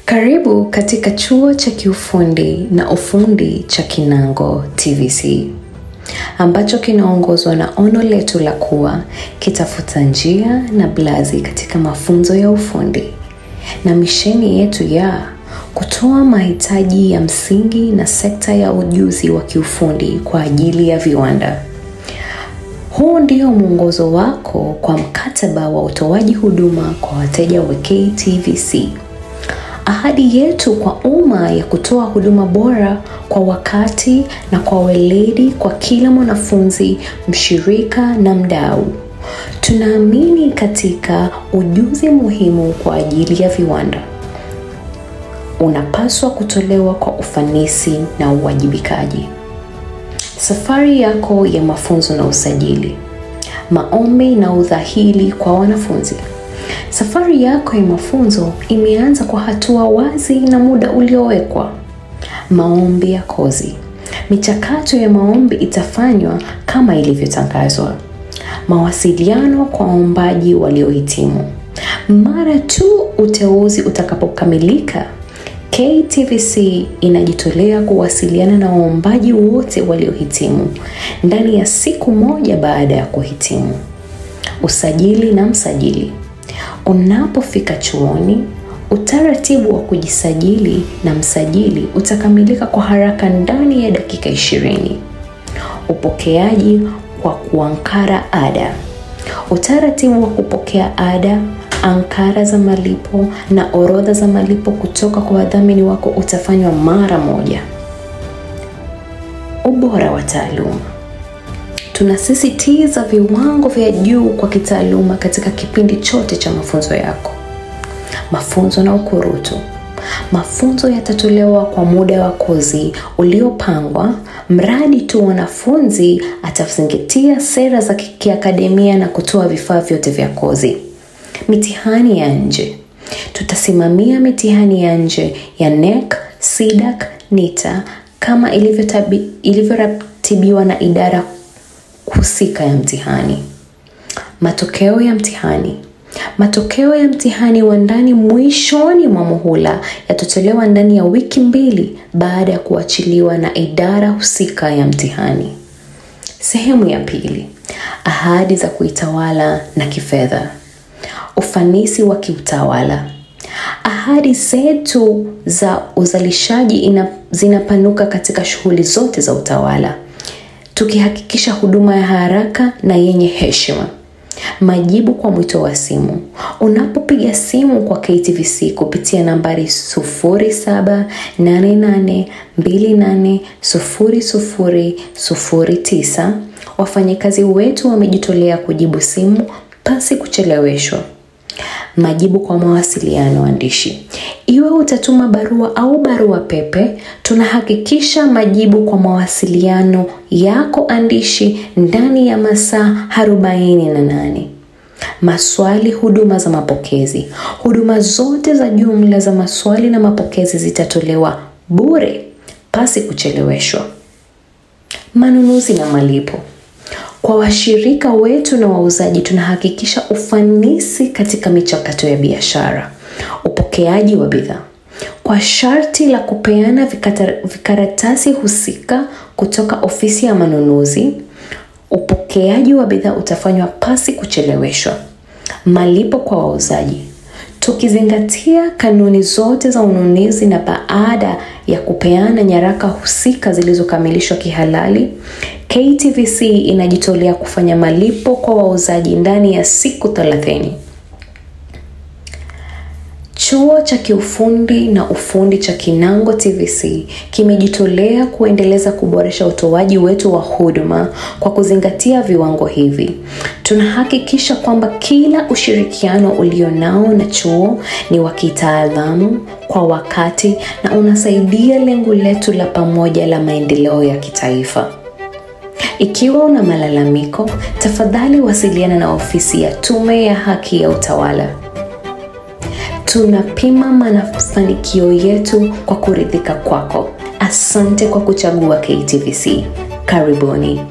Karibu katika chuo cha kiufundi na ufundi cha Kinango TVC, ambacho kinaongozwa na ono letu la kuwa kitafuta njia na blazi katika mafunzo ya ufundi, na misheni yetu ya kutoa mahitaji ya msingi na sekta ya ujuzi wa kiufundi kwa ajili ya viwanda. Huu ndio mwongozo wako kwa mkataba wa utoaji huduma kwa wateja wa KTVC. Ahadi yetu kwa umma ya kutoa huduma bora kwa wakati na kwa weledi kwa kila mwanafunzi, mshirika na mdau. Tunaamini katika ujuzi muhimu kwa ajili ya viwanda. Unapaswa kutolewa kwa ufanisi na uwajibikaji. Safari yako ya mafunzo na usajili. Maombi na udhahili kwa wanafunzi. Safari yako ya mafunzo imeanza kwa hatua wazi na muda uliowekwa. Maombi ya kozi. Michakato ya maombi itafanywa kama ilivyotangazwa. Mawasiliano kwa waombaji waliohitimu. Mara tu uteuzi utakapokamilika, KTVC inajitolea kuwasiliana na waombaji wote waliohitimu ndani ya siku moja baada ya kuhitimu. Usajili na msajili. Unapofika chuoni, utaratibu wa kujisajili na msajili utakamilika kwa haraka ndani ya dakika 20. Upokeaji kwa kuankara ada. Utaratibu wa kupokea ada, ankara za malipo na orodha za malipo kutoka kwa wadhamini wako utafanywa mara moja. Ubora wa taaluma. Tunasisitiza viwango vya juu kwa kitaaluma katika kipindi chote cha mafunzo yako. Mafunzo na ukurutu. Mafunzo yatatolewa kwa muda wa kozi uliopangwa, mradi tu wanafunzi atazingatia sera za kiakademia na kutoa vifaa vyote vya kozi. Mitihani ya nje. Tutasimamia mitihani ya nje ya NEC, SIDAC, NITA kama ilivyoratibiwa na idara husika ya mtihani. Matokeo ya mtihani. Matokeo ya mtihani wa ndani mwishoni mwa muhula yatatolewa ndani ya wiki 2 baada ya kuachiliwa na idara husika ya mtihani. Sehemu ya pili. Ahadi za kuitawala na kifedha. Ufanisi wa kiutawala. Ahadi zetu za uzalishaji zinapanuka katika shughuli zote za utawala, tukihakikisha huduma ya haraka na yenye heshima. Majibu kwa mwito wa simu. Unapopiga simu kwa KTVC kupitia nambari 0788280009, wafanyakazi wetu wamejitolea kujibu simu pasi kucheleweshwa. Majibu kwa mawasiliano andishi. Iwe utatuma barua au barua pepe, tunahakikisha majibu kwa mawasiliano yako andishi ndani ya masaa 48. Maswali, huduma za mapokezi. Huduma zote za jumla za maswali na mapokezi zitatolewa bure pasi kucheleweshwa. Manunuzi na malipo. Kwa washirika wetu na wauzaji tunahakikisha ufanisi katika michakato ya biashara. Upokeaji wa bidhaa. Kwa sharti la kupeana vikaratasi husika kutoka ofisi ya manunuzi, upokeaji wa bidhaa utafanywa pasi kucheleweshwa. Malipo kwa wauzaji. Tukizingatia kanuni zote za ununuzi na baada ya kupeana nyaraka husika zilizokamilishwa kihalali, KTVC inajitolea kufanya malipo kwa wauzaji ndani ya siku 30. Chuo cha kiufundi na ufundi cha Kinango TVC kimejitolea kuendeleza kuboresha utoaji wetu wa huduma kwa kuzingatia viwango hivi. Tunahakikisha kwamba kila ushirikiano ulionao na chuo ni wa kitaalamu, kwa wakati na unasaidia lengo letu la pamoja la maendeleo ya kitaifa. Ikiwa una malalamiko, tafadhali wasiliana na ofisi ya Tume ya Haki ya Utawala. Tunapima mafanikio yetu kwa kuridhika kwako. Asante kwa kuchagua KTVC. Karibuni.